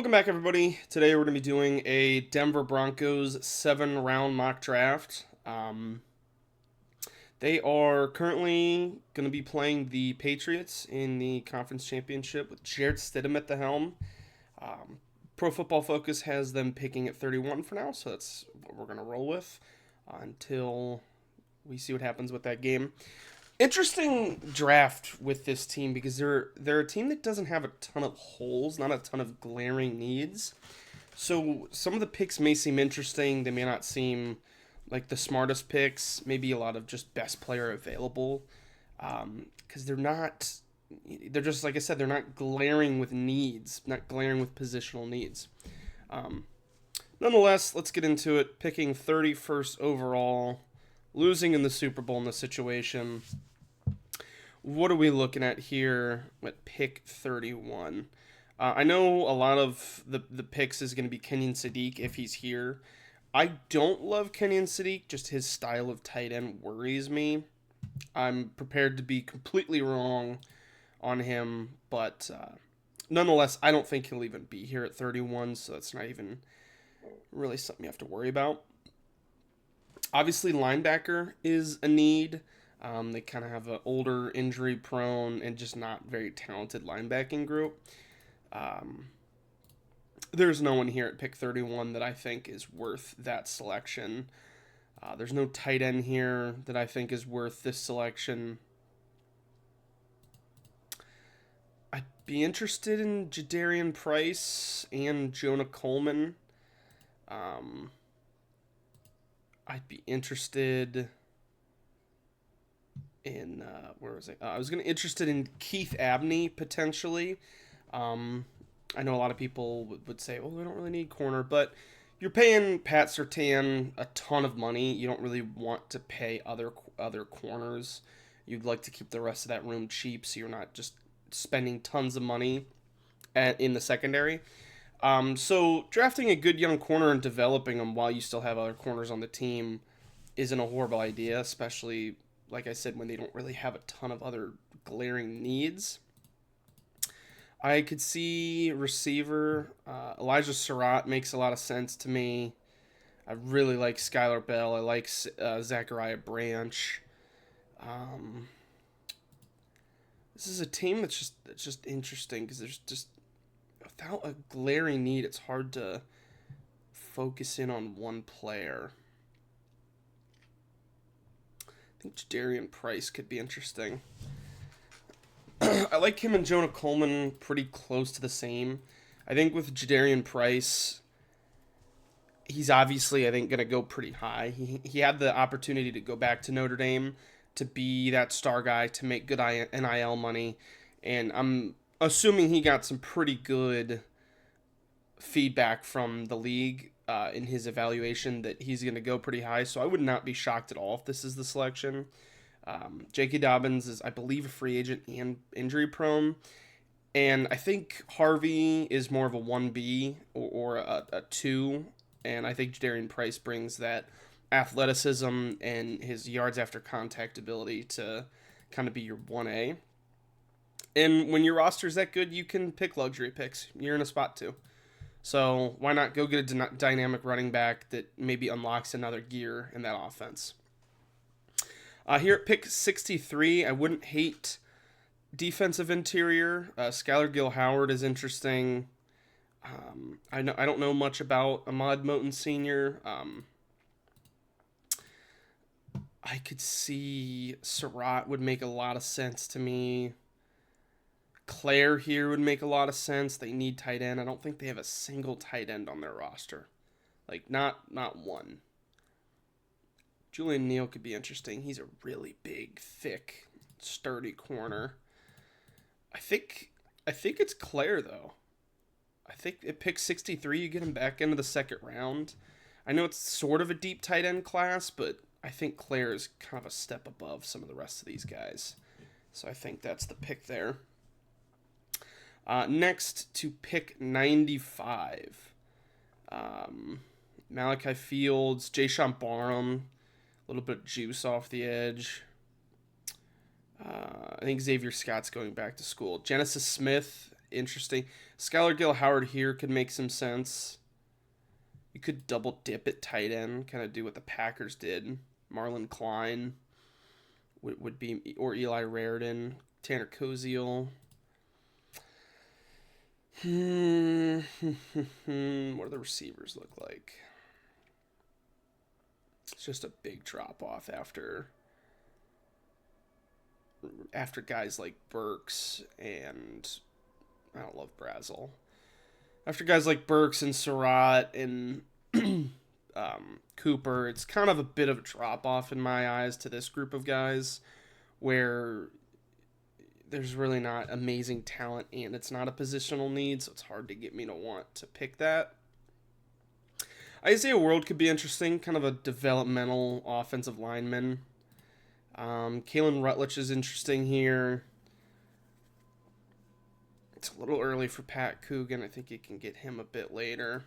Welcome back, everybody. Today we're going to be doing a Denver Broncos 7-round mock draft. They are currently going to be playing the Patriots in the conference championship with Jarrett Stidham at the helm. Um, Pro Football Focus has them picking at 31 for now, so that's what we're going to roll with until we see what happens with that game. Interesting draft with this team because they're a team that doesn't have a ton of holes, not a ton of glaring needs. So some of the picks may seem interesting. They may not seem like the smartest picks. Maybe a lot of just best player available, because they're not. They're just like I said. They're not glaring with needs, not glaring with positional needs. Um, Nonetheless, let's get into it. Picking 31st overall, losing in the Super Bowl in this situation. What are we looking at here at pick 31? I know a lot of the picks is going to be Kenyon Sadiq if he's here. I don't love Kenyon Sadiq, just his style of tight end worries me. I'm prepared to be completely wrong on him, but nonetheless, I don't think he'll even be here at 31, so that's not even really something you have to worry about. Obviously, linebacker is a need. They kind of have an older, injury prone, and just not very talented linebacking group. Um, there's no one here at pick 31 that I think is worth that selection. There's no tight end here that I think is worth this selection. I'd be interested in Jadarian Price and Jonah Coleman. I'd be interested in where was I was going to interested in Keith Abney potentially. I know a lot of people would say, "Well, we don't really need corner," but you're paying Pat Surtain a ton of money. You don't really want to pay other corners. You'd like to keep the rest of that room cheap, so you're not just spending tons of money in the secondary. So drafting a good young corner and developing them while you still have other corners on the team isn't a horrible idea, especially like I said when they don't really have a ton of other glaring needs. I could see receiver Elijah Surratt makes a lot of sense to me. I really like Skylar Bell. I like Zachariah Branch. Um, this is a team that's just interesting because there's just without a glaring need, it's hard to focus in on one player. I think Jadarian Price could be interesting. I like him and Jonah Coleman pretty close to the same. I think with Jadarian Price, he's obviously, I think, going to go pretty high. He had the opportunity to go back to Notre Dame to be that star guy, to make good NIL money. And I'm assuming he got some pretty good feedback from the league in his evaluation that he's going to go pretty high. So I would not be shocked at all if this is the selection. J.K. Dobbins is, I believe, a free agent and injury prone. And I think Harvey is more of a 1B or a 2. And I think Jadarian Price brings that athleticism and his yards after contact ability to kind of be your 1A. And when your roster's that good, you can pick luxury picks. You're in a spot to. So why not go get a dynamic running back that maybe unlocks another gear in that offense? Here at pick 63, I wouldn't hate defensive interior. Skylar Gill Howard is interesting. I don't know much about Ahmad Moten Sr. I could see Surratt would make a lot of sense to me. Claire here would make a lot of sense. They need tight end. I don't think they have a single tight end on their roster. Like, not one. Julian Neal could be interesting. He's a really big, thick, sturdy corner. I think it's Claire, though. I think at pick 63, you get him back into the second round. I know it's sort of a deep tight end class, but I think Claire is kind of a step above some of the rest of these guys. So I think that's the pick there. Next to pick 95. Malachi Fields, Jayshon Barham, a little bit of juice off the edge. I think Xavier Scott's going back to school. Genesis Smith interesting. Skylar Gill-Howard here could make some sense. You could double dip at tight end, kind of do what the Packers did. Marlon Klein would be, or Eli Raridan, Tanner Koziel. What do the receivers look like? It's just a big drop off after guys like Burks and I don't love Brazel. After guys like Burks and Surratt and Cooper, it's kind of a bit of a drop off in my eyes to this group of guys where there's really not amazing talent and it's not a positional need, so it's hard to get me to want to pick that. Isaiah World could be interesting, kind of a developmental offensive lineman. Kalen Rutledge is interesting here. It's a little early for Pat Coogan. I think you can get him a bit later.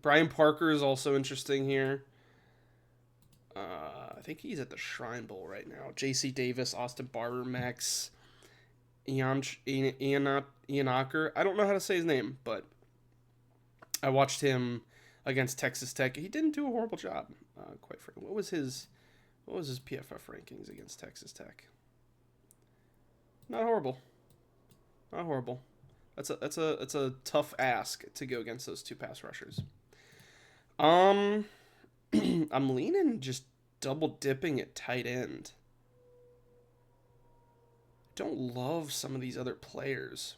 Brian Parker is also interesting here. I think he's at the Shrine Bowl right now. J.C. Davis, Austin Barber, Max Ianaker. I don't know how to say his name, but I watched him against Texas Tech. He didn't do a horrible job, quite frankly. What was his PFF rankings against Texas Tech? Not horrible. Not horrible. That's a tough ask to go against those two pass rushers. I'm leaning just double dipping at tight end. Don't love some of these other players.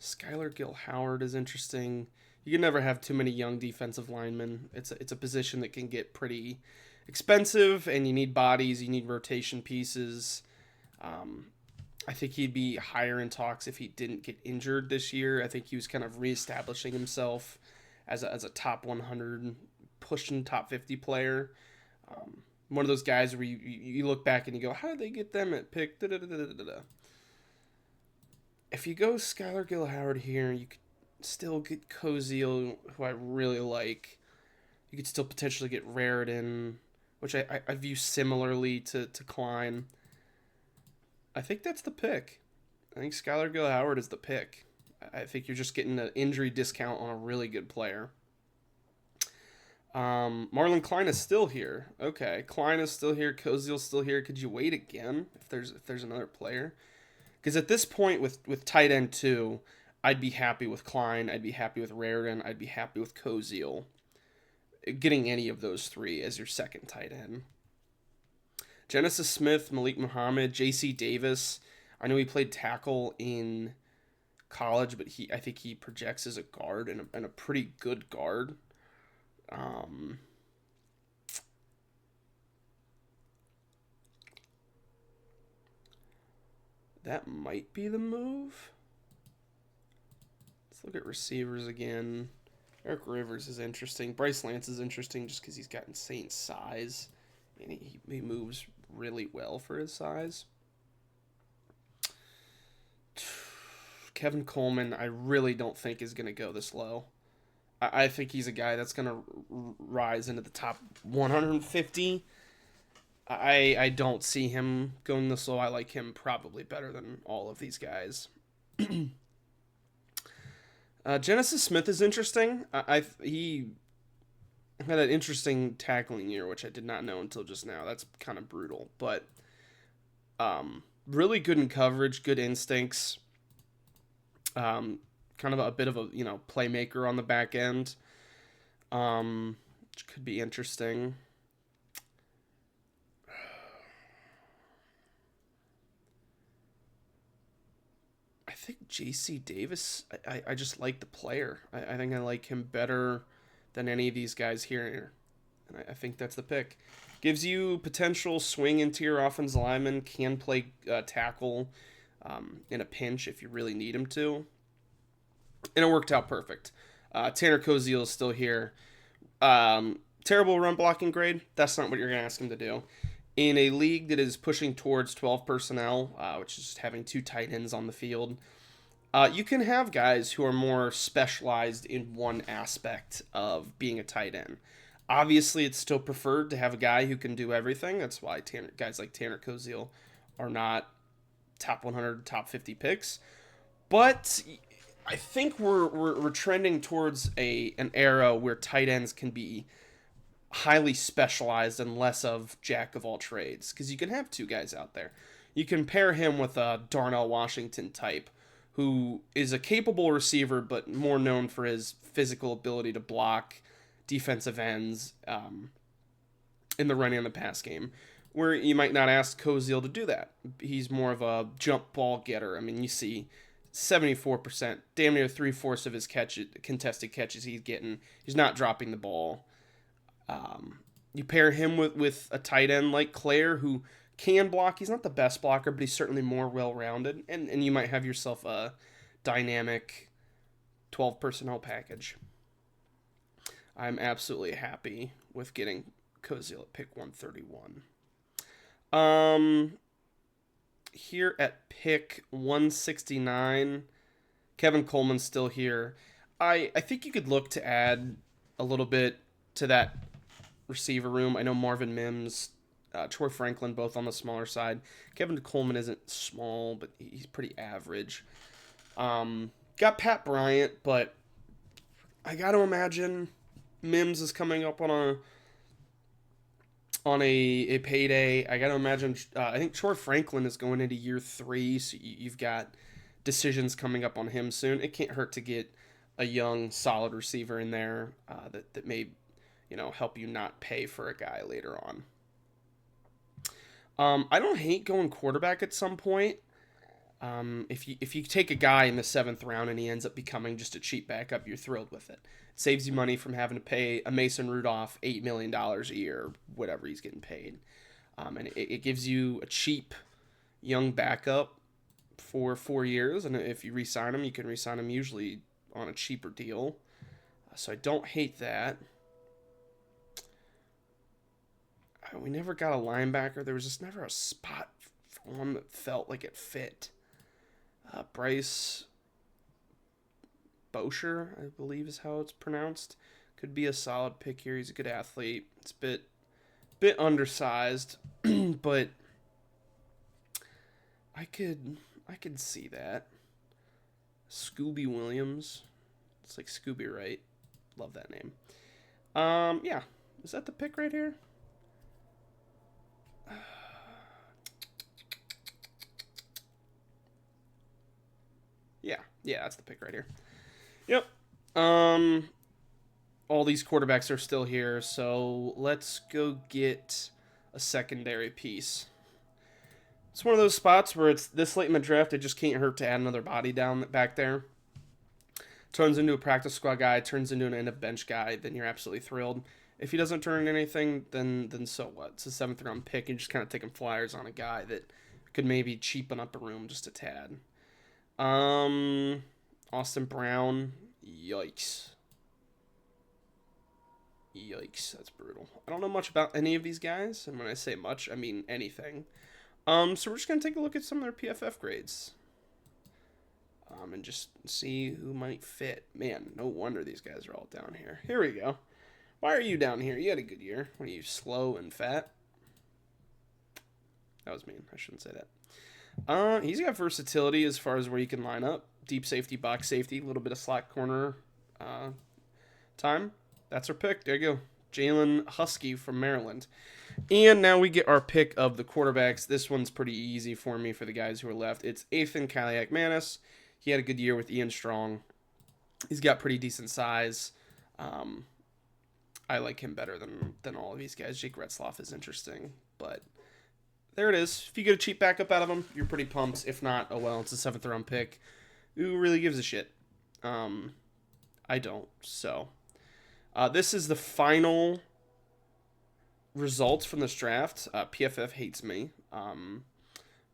Skylar Gill-Howard is interesting. You can never have too many young defensive linemen. It's a position that can get pretty expensive, and you need bodies, you need rotation pieces. I think he'd be higher in talks if he didn't get injured this year. I think he was kind of reestablishing himself as a top 100, pushing top 50 player. One of those guys where you look back and you go, how did they get them at pick? Da-da-da-da-da-da. If you go Skylar Gill-Howard here, you could still get Koziel, who I really like. You could still potentially get Raridan, which I view similarly to Klein. I think that's the pick. I think Skylar Gill-Howard is the pick. I think you're just getting an injury discount on a really good player. Marlon Klein is still here. Okay, Klein is still here. Koziel's still here. Could you wait again if there's another player? Because at this point with tight end 2, I'd be happy with Klein. I'd be happy with Raridan. I'd be happy with Koziel. Getting any of those 3 as your second tight end. Genesis Smith, Malik Muhammad, J.C. Davis. I know he played tackle in college, but I think he projects as a guard and a pretty good guard. That might be the move. Let's look at receivers again. Eric Rivers is interesting. Bryce Lance is interesting just because he's got insane size. And he moves really well for his size. Kevin Coleman, I really don't think is going to go this low. I think he's a guy that's going to rise into the top 150. I don't see him going this low. I like him probably better than all of these guys. Genesis Smith is interesting. He had an interesting tackling year, which I did not know until just now. That's kind of brutal, but really good in coverage, good instincts. Kind of a bit of a playmaker on the back end, which could be interesting. I think J.C. Davis. I just like the player. I think I like him better than any of these guys here, and I think that's the pick. Gives you potential swing interior offensive lineman, can play tackle in a pinch if you really need him to. And it worked out perfect. Tanner Koziel is still here. Terrible run blocking grade. That's not what you're going to ask him to do. In a league that is pushing towards 12 personnel, which is just having 2 tight ends on the field, you can have guys who are more specialized in one aspect of being a tight end. Obviously, it's still preferred to have a guy who can do everything. That's why guys like Tanner Koziel are not top 100, top 50 picks. But I think we're trending towards an era where tight ends can be highly specialized and less of jack of all trades, because you can have two guys out there. You can pair him with a Darnell Washington type, who is a capable receiver but more known for his physical ability to block defensive ends in the running and the pass game, where you might not ask Koziel to do that. He's more of a jump ball getter. I mean, you see 74%, damn near three-fourths of his contested catches he's getting. He's not dropping the ball. You pair him with a tight end like Claire, who can block. He's not the best blocker, but he's certainly more well-rounded. And you might have yourself a dynamic 12 personnel package. I'm absolutely happy with getting Koziel at pick 131. Here at pick 169, Kevin Coleman's still here. I think you could look to add a little bit to that receiver room. I know Marvin Mims, Troy Franklin, both on the smaller side. Kevin Coleman isn't small, but he's pretty average. Got Pat Bryant, but I got to imagine Mims is coming up on a payday. I got to imagine. I think Troy Franklin is going into year 3, so you've got decisions coming up on him soon. It can't hurt to get a young, solid receiver in there that may, help you not pay for a guy later on. I don't hate going quarterback at some point. If you take a guy in the 7th round and he ends up becoming just a cheap backup, you're thrilled with it. It saves you money from having to pay a Mason Rudolph $8 million a year, whatever he's getting paid. And it gives you a cheap young backup for 4 years. And if you re-sign him, you can re-sign him usually on a cheaper deal. So I don't hate that. We never got a linebacker. There was just never a spot for one that felt like it fit. Bryce Bosher, I believe is how it's pronounced. Could be a solid pick here. He's a good athlete. It's a bit undersized, but I could see that. Scooby Williams. It's like Scooby, right? Love that name. Yeah. Is that the pick right here? Yeah, that's the pick right here. Yep. All these quarterbacks are still here, so let's go get a secondary piece. It's one of those spots where it's this late in the draft, it just can't hurt to add another body down back there. Turns into a practice squad guy, turns into an end of bench guy, then you're absolutely thrilled. If he doesn't turn into anything, then so what? It's a 7th round pick, and you're just kind of taking flyers on a guy that could maybe cheapen up a room just a tad. Austin Brown, yikes, that's brutal. I don't know much about any of these guys, and when I say much, I mean anything. So we're just gonna take a look at some of their PFF grades, and just see who might fit. Man, no wonder these guys are all down here. Here we go. Why are you down here? You had a good year. What are you, slow and fat? That was mean. I shouldn't say that. He's got versatility as far as where you can line up. Deep safety, box safety, a little bit of slot corner time. That's our pick. There you go. Jalen Husky from Maryland. And now we get our pick of the quarterbacks. This one's pretty easy for me for the guys who are left. It's Ethan Kaliak-Manis. He had a good year with Ian Strong. He's got pretty decent size. I like him better than all of these guys. Jake Retzloff is interesting, but there it is. If you get a cheap backup out of him, you're pretty pumped. If not, oh well, it's a 7th round pick. Who really gives a shit? I don't. So, this is the final results from this draft. PFF hates me.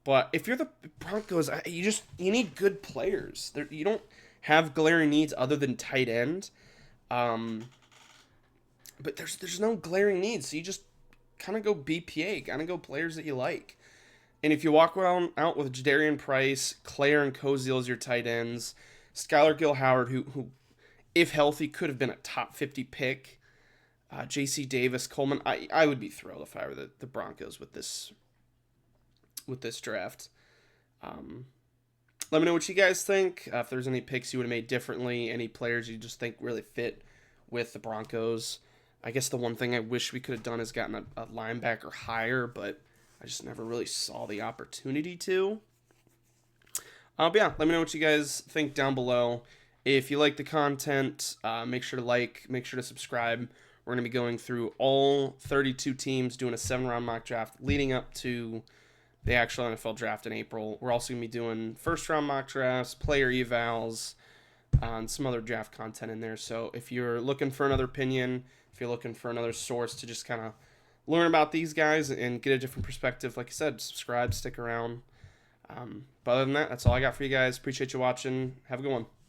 But if you're the Broncos, you need good players. You don't have glaring needs other than tight end. But there's no glaring needs, so you just kind of go BPA, kind of go players that you like. And if you walk around out with Jadarian Price, Claire and Koziel as your tight ends, Skylar Gill-Howard, who if healthy could have been a top 50 pick, J.C. Davis, Coleman. I would be thrilled if I were the Broncos with this draft. Um, Let me know what you guys think. If there's any picks you would have made differently, any players you just think really fit with the Broncos. I guess the one thing I wish we could have done is gotten a linebacker higher, but I just never really saw the opportunity to. But yeah, let me know what you guys think down below. If you like the content, make sure to like, make sure to subscribe. We're going to be going through all 32 teams, doing a 7-round mock draft leading up to the actual NFL draft in April. We're also going to be doing first-round mock drafts, player evals, and some other draft content in there. So if you're looking for another opinion, if you're looking for another source to just kind of learn about these guys and get a different perspective, like I said, subscribe, stick around. But other than that, that's all I got for you guys. Appreciate you watching. Have a good one.